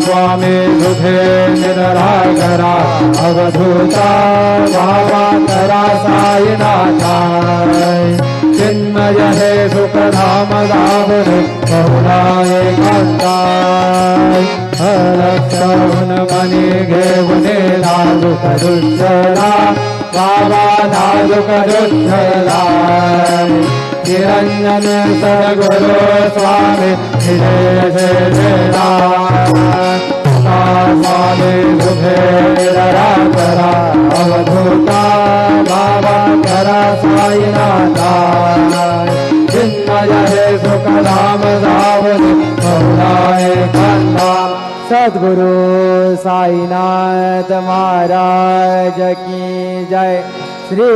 स्वामी सुधे निराकरा अवधूता बाबा करा साईनाथा चिन्मय हे सुखधाम दावन बहुनाय कांताय अलक्षण मणि घेवने दादु करुच्छला बाबा दादु करुच्छला निरंजन सद्गुरु स्वामी स्वामी सुधे निराकरा अवधूता बाबा करा साईनाथा चिन्मय हे सुखधाम दावन बहुनाय कांता। सद्गुरु साईनाथ महाराज की जय। श्री